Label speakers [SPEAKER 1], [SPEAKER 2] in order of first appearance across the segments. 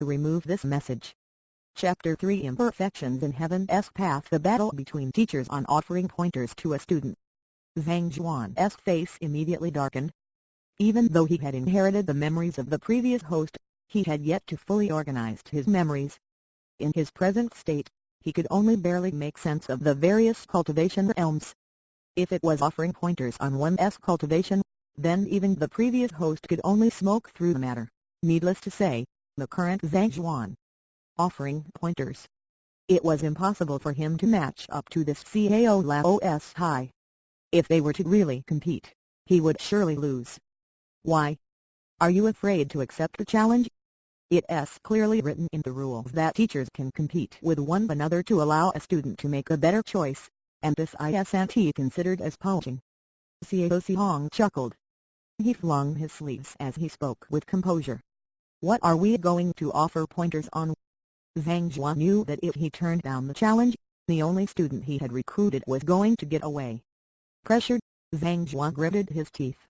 [SPEAKER 1] Remove this message. Chapter 3 Imperfections in Heaven's Path. The battle between teachers on offering pointers to a student. Zhang Xuan's face immediately darkened. Even though he had inherited the memories of the previous host, he had yet to fully organize his memories. In his present state, he could only barely make sense of the various cultivation realms. If it was offering pointers on one's cultivation, then even the previous host could only smoke through the matter. Needless to say, the current Zhang Xuan offering pointers. It was impossible for him to match up to this CAO's high. If they were to really compete, he would surely lose. Why? Are you afraid to accept the challenge? It's clearly written in the rules that teachers can compete with one another to allow a student to make a better choice, and this isn't considered as poaching. Xiao Zhang chuckled. He flung his sleeves as he spoke with composure. What are we going to offer pointers on? Zhang Xuan knew that if he turned down the challenge, the only student he had recruited was going to get away. Pressured, Zhang Xuan gritted his teeth.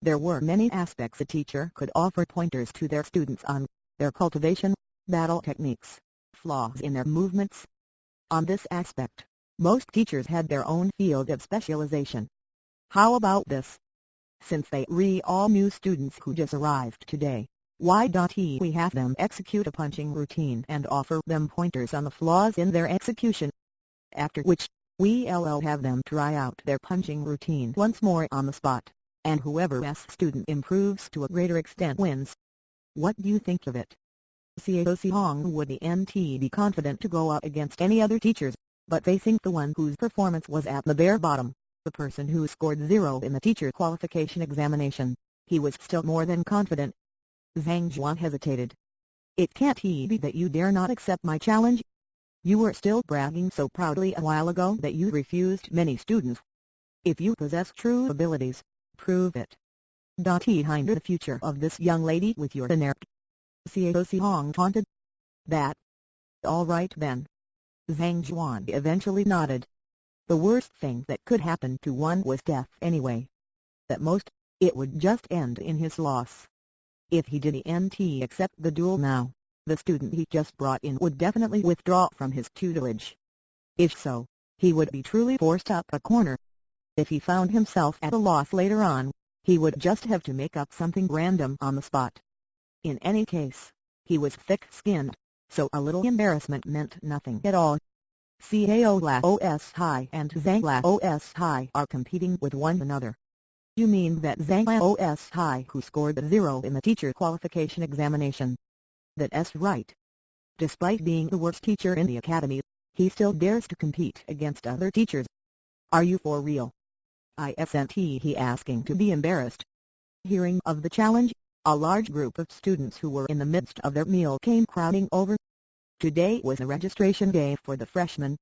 [SPEAKER 1] There were many aspects a teacher could offer pointers to their students on: their cultivation, battle techniques, flaws in their movements. On this aspect, most teachers had their own field of specialization. How about this? Since they are all new students who just arrived today, why don't we have them execute a punching routine and offer them pointers on the flaws in their execution? After which, we'll have them try out their punching routine once more on the spot, and whoever's student improves to a greater extent wins. What do you think of it? Xiao Zhang would be confident to go up against any other teachers, but facing the one whose performance was at the bare bottom, the person who scored 0 in the teacher qualification examination, he was still more than confident. Zhang Xuan hesitated. It can't be that you dare not accept my challenge? You were still bragging so proudly a while ago that you refused many students. If you possess true abilities, prove it. Hinder the future of this young lady with your inertia. Xiao Zhang taunted. That? All right then. Zhang Xuan eventually nodded. The worst thing that could happen to one was death anyway. At most, it would just end in his loss. If he didn't accept the duel now, the student he just brought in would definitely withdraw from his tutelage. If so, he would be truly forced up a corner. If he found himself at a loss later on, he would just have to make up something random on the spot. In any case, he was thick-skinned, so a little embarrassment meant nothing at all. Cao High and Zhang High are competing with one another. You mean that Zhang High who scored 0 in the teacher qualification examination? That's right. Despite being the worst teacher in the academy, he still dares to compete against other teachers. Are you for real? Isn't he asking to be embarrassed? Hearing of the challenge, a large group of students who were in the midst of their meal came crowding over. Today was the registration day for the freshmen.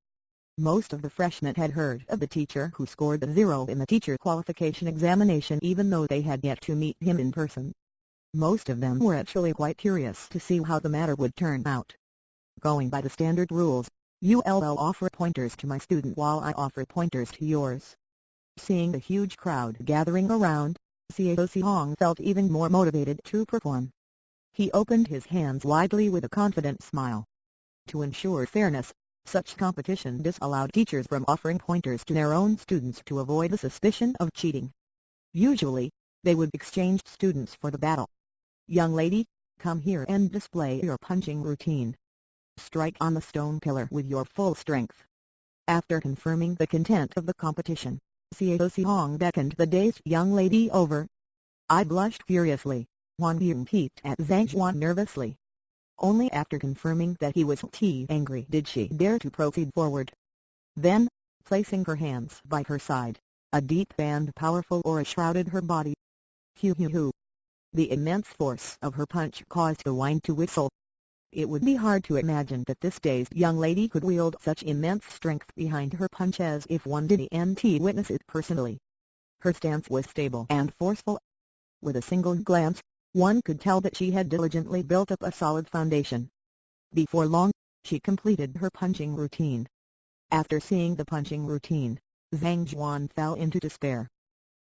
[SPEAKER 1] Most of the freshmen had heard of the teacher who scored 0 in the teacher qualification examination even though they had yet to meet him in person. Most of them were actually quite curious to see how the matter would turn out. Going by the standard rules, you'll offer pointers to my student while I offer pointers to yours. Seeing the huge crowd gathering around, Xiao Zhang felt even more motivated to perform. He opened his hands widely with a confident smile. To ensure fairness, such competition disallowed teachers from offering pointers to their own students to avoid the suspicion of cheating. Usually, they would exchange students for the battle. Young lady, come here and display your punching routine. Strike on the stone pillar with your full strength. After confirming the content of the competition, Xiao Zhang beckoned the dazed young lady over. I blushed furiously. Wang Ying peeped at Zhang Xuan nervously. Only after confirming that he was angry did she dare to proceed forward. Then, placing her hands by her side, a deep and powerful aura shrouded her body. Hoo hoo hoo. The immense force of her punch caused the wine to whistle. It would be hard to imagine that this dazed young lady could wield such immense strength behind her punch as if one didn't witness it personally. Her stance was stable and forceful. With a single glance, one could tell that she had diligently built up a solid foundation. Before long, she completed her punching routine. After seeing the punching routine, Zhang Xuan fell into despair.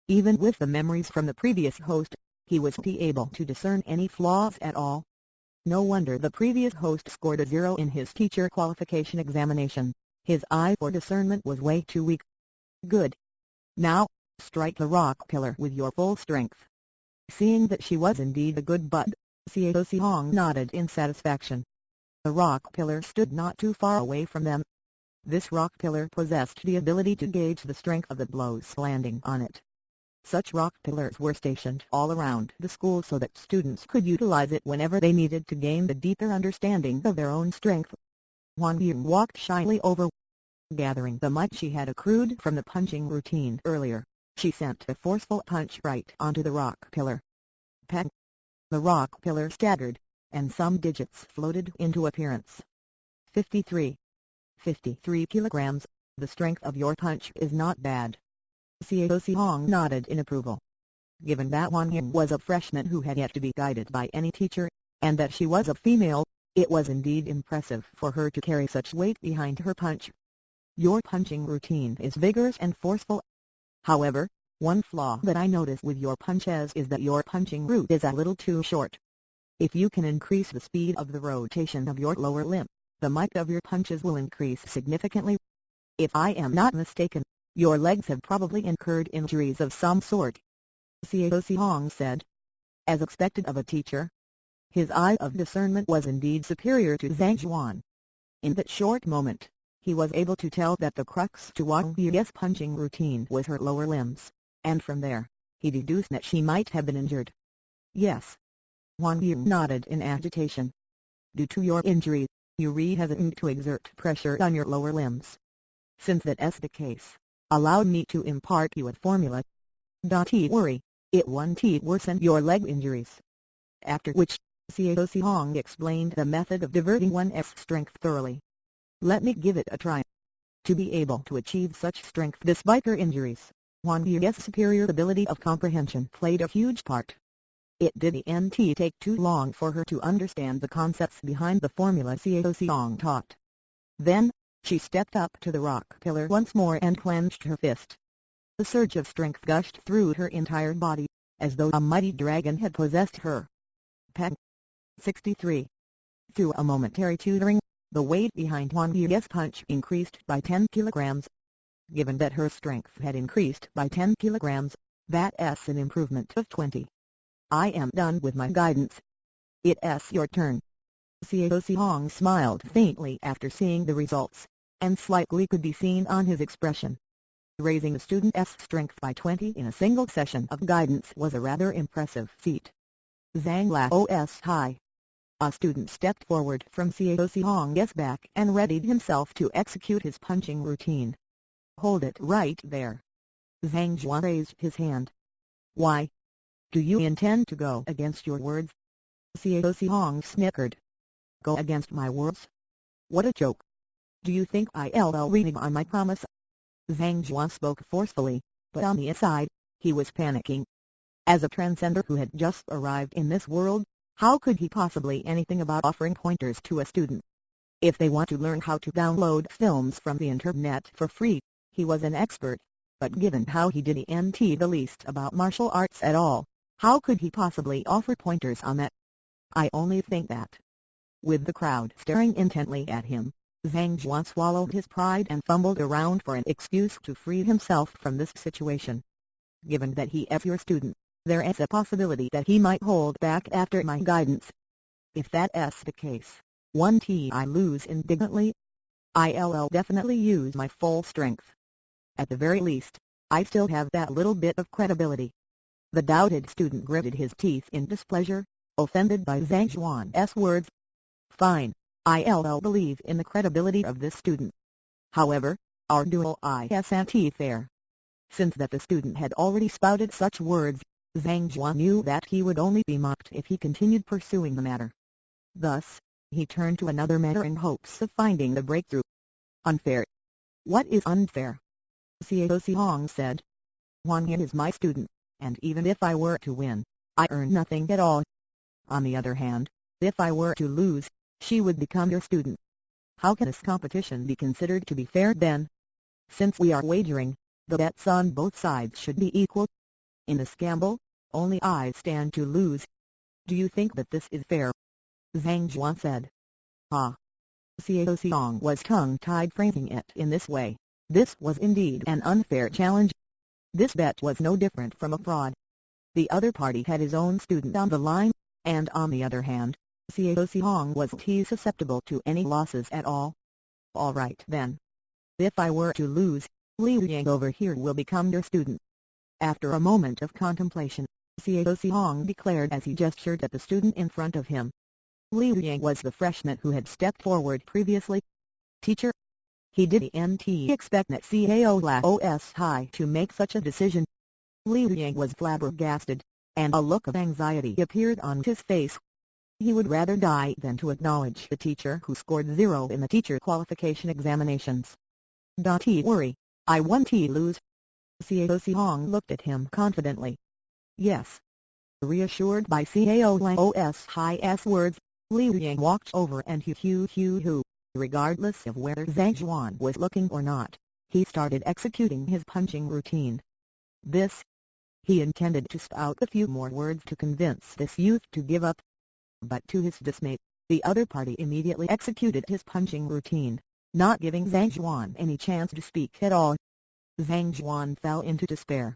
[SPEAKER 1] Even with the memories from the previous host, he was able to discern any flaws at all. No wonder the previous host scored a 0 in his teacher qualification examination. His eye for discernment was way too weak. Good. Now, strike the rock pillar with your full strength. Seeing that she was indeed a good bud, Zhuoyang nodded in satisfaction. The rock pillar stood not too far away from them. This rock pillar possessed the ability to gauge the strength of the blows landing on it. Such rock pillars were stationed all around the school so that students could utilize it whenever they needed to gain a deeper understanding of their own strength. Wang Ying walked shyly over. Gathering the might she had accrued from the punching routine earlier, she sent a forceful punch right onto the rock pillar. Pang! The rock pillar staggered, and some digits floated into appearance. 53. 53 kilograms, the strength of your punch is not bad. Zhuoyang nodded in approval. Given that Wang Ying was a freshman who had yet to be guided by any teacher, and that she was a female, it was indeed impressive for her to carry such weight behind her punch. Your punching routine is vigorous and forceful. However, one flaw that I notice with your punches is that your punching route is a little too short. If you can increase the speed of the rotation of your lower limb, the might of your punches will increase significantly. If I am not mistaken, your legs have probably incurred injuries of some sort. Zhuoyang said. As expected of a teacher, his eye of discernment was indeed superior to Zhang Xuan. In that short moment, he was able to tell that the crux to Wang Ying's punching routine was her lower limbs, and from there, he deduced that she might have been injured. Yes. Wang Ying nodded in agitation. Due to your injury, you are hesitant to exert pressure on your lower limbs. Since that is the case, allow me to impart you a formula. Don't worry, it won't worsen your leg injuries. After which, Zhuoyang explained the method of diverting one's strength thoroughly. Let me give it a try. To be able to achieve such strength despite her injuries, Wang Ying's superior ability of comprehension played a huge part. It didn't take too long for her to understand the concepts behind the formula Zhuoyang taught. Then, she stepped up to the rock pillar once more and clenched her fist. A surge of strength gushed through her entire body, as though a mighty dragon had possessed her. Pang! 63. Through a momentary tutoring, the weight behind Wang Ying's punch increased by 10 kilograms. Given that her strength had increased by 10 kilograms, that's an improvement of 20. I am done with my guidance. It's your turn. Zhuoyang smiled faintly after seeing the results, and slightly could be seen on his expression. Raising a student's strength by 20 in a single session of guidance was a rather impressive feat. Zhang Lao's high. A student stepped forward from Zhuoyang's back and readied himself to execute his punching routine. Hold it right there. Zhang Xuan raised his hand. Why? Do you intend to go against your words? Zhuoyang snickered. Go against my words? What a joke. Do you think I'll renege on my promise? Zhang Xuan spoke forcefully, but on the inside, he was panicking. As a transcender who had just arrived in this world, how could he possibly anything about offering pointers to a student? If they want to learn how to download films from the internet for free, he was an expert, but given how he didn't the least about martial arts at all, how could he possibly offer pointers on that? I only think that. With the crowd staring intently at him, Zhang Xuan swallowed his pride and fumbled around for an excuse to free himself from this situation. Given that he is your student, there is a possibility that he might hold back after my guidance. If that is the case, I lose indignantly. I'll definitely use my full strength. At the very least, I still have that little bit of credibility. The doubted student gritted his teeth in displeasure, offended by Zhang Xuan's words. Fine, I'll believe in the credibility of this student. However, our duel isn't fair. Since that the student had already spouted such words, Zhang Xuan knew that he would only be mocked if he continued pursuing the matter. Thus, he turned to another matter in hopes of finding the breakthrough. Unfair? What is unfair? Zhuoyang said. Wang Yin is my student, and even if I were to win, I earn nothing at all. On the other hand, if I were to lose, she would become your student. How can this competition be considered to be fair then? Since we are wagering, the bets on both sides should be equal. In this gamble, only I stand to lose. Do you think that this is fair? Zhang Xuan said. Ah. Zhuoyang was tongue-tied, phrasing it in this way. This was indeed an unfair challenge. This bet was no different from a fraud. The other party had his own student on the line, and on the other hand, Zhuoyang wasn't susceptible to any losses at all. All right then. If I were to lose, Linglong over here will become your student. After a moment of contemplation, Zhuoyang declared as he gestured at the student in front of him. Linglong was the freshman who had stepped forward previously. Teacher? He didn't expect that Caos High to make such a decision. Linglong was flabbergasted, and a look of anxiety appeared on his face. He would rather die than to acknowledge the teacher who scored 0 in the teacher qualification examinations. Don't worry, I won't lose. Zhuoyang looked at him confidently. Yes. Reassured by Caos High's words, Linglong walked over and regardless of whether Zhang Xuan was looking or not, he started executing his punching routine. He intended to spout a few more words to convince this youth to give up. But to his dismay, the other party immediately executed his punching routine, not giving Zhang Xuan any chance to speak at all. Zhang Xuan fell into despair.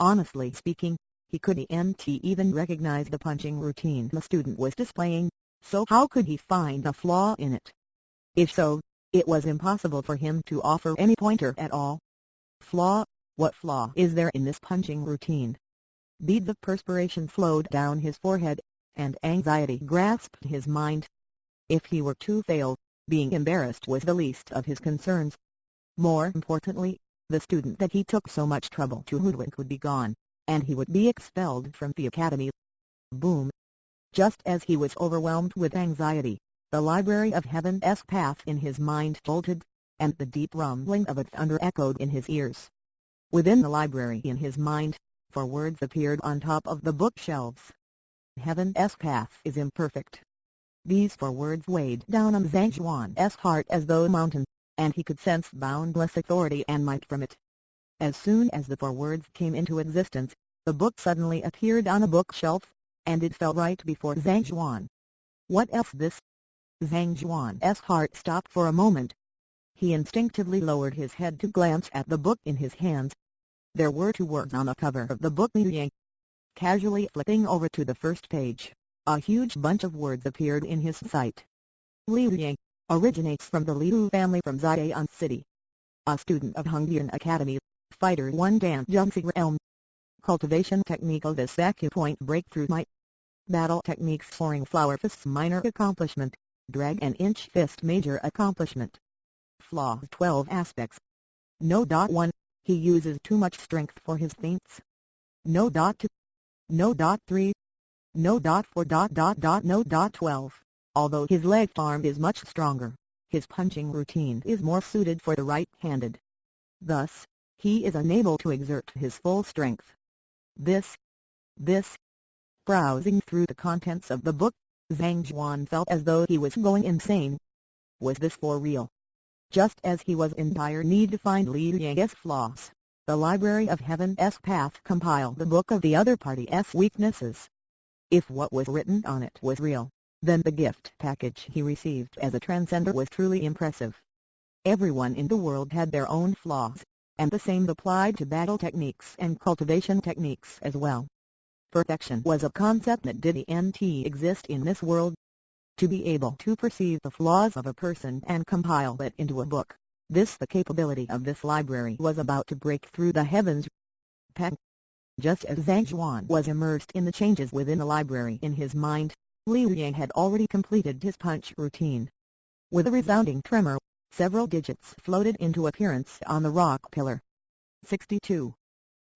[SPEAKER 1] Honestly speaking, he couldn't even recognize the punching routine the student was displaying, so how could he find a flaw in it? If so, it was impossible for him to offer any pointer at all. Flaw? What flaw is there in this punching routine? Beads of perspiration flowed down his forehead, and anxiety grasped his mind. If he were to fail, being embarrassed was the least of his concerns. More importantly, the student that he took so much trouble to hoodwink would be gone, and he would be expelled from the academy. Boom! Just as he was overwhelmed with anxiety, the library of heaven's path in his mind jolted, and the deep rumbling of its thunder echoed in his ears. Within the library in his mind, 4 words appeared on top of the bookshelves. Heaven's path is imperfect. These 4 words weighed down on Zhang Xuan's heart as though a mountain, and he could sense boundless authority and might from it. As soon as the 4 words came into existence, the book suddenly appeared on a bookshelf, and it fell right before Zhang Xuan. What else this? Zhang Xuan's heart stopped for a moment. He instinctively lowered his head to glance at the book in his hands. There were 2 words on the cover of the book. Linglong. Casually flipping over to the first page, a huge bunch of words appeared in his sight. Linglong originates from the Liu family from Zhuoyang City. A student of Hongyan Academy, Fighter 1 Dan Zhengxi Realm. Cultivation technique of this acupoint breakthrough might. Battle techniques soaring flower fist minor accomplishment, dragon inch fist major accomplishment. Flaw 12 aspects. No. 1, he uses too much strength for his feints. No. 2. No. 3. No. 4. No. 12, although his left arm is much stronger, his punching routine is more suited for the right-handed. Thus, he is unable to exert his full strength. This. Browsing through the contents of the book, Zhang Xuan felt as though he was going insane. Was this for real? Just as he was in dire need to find Linglong's flaws, the Library of Heaven's Path compiled the book of the other party's weaknesses. If what was written on it was real, then the gift package he received as a transcender was truly impressive. Everyone in the world had their own flaws, and the same applied to battle techniques and cultivation techniques as well. Perfection was a concept that didn't exist in this world. To be able to perceive the flaws of a person and compile it into a book, the capability of this library was about to break through the heavens. Just as Zhang Xuan was immersed in the changes within the library in his mind, Linglong had already completed his punch routine. With a resounding tremor, several digits floated into appearance on the rock pillar. 62.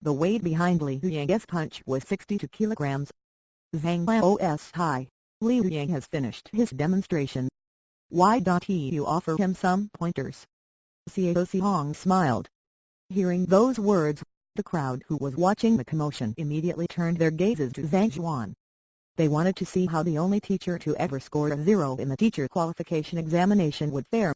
[SPEAKER 1] The weight behind Linglong's punch was 62 kilograms. Zhang Xuan's high. Linglong has finished his demonstration. Why don't you offer him some pointers? Zhuoyang smiled. Hearing those words, the crowd who was watching the commotion immediately turned their gazes to Zhang Xuan. They wanted to see how the only teacher to ever score a 0 in the teacher qualification examination would fare.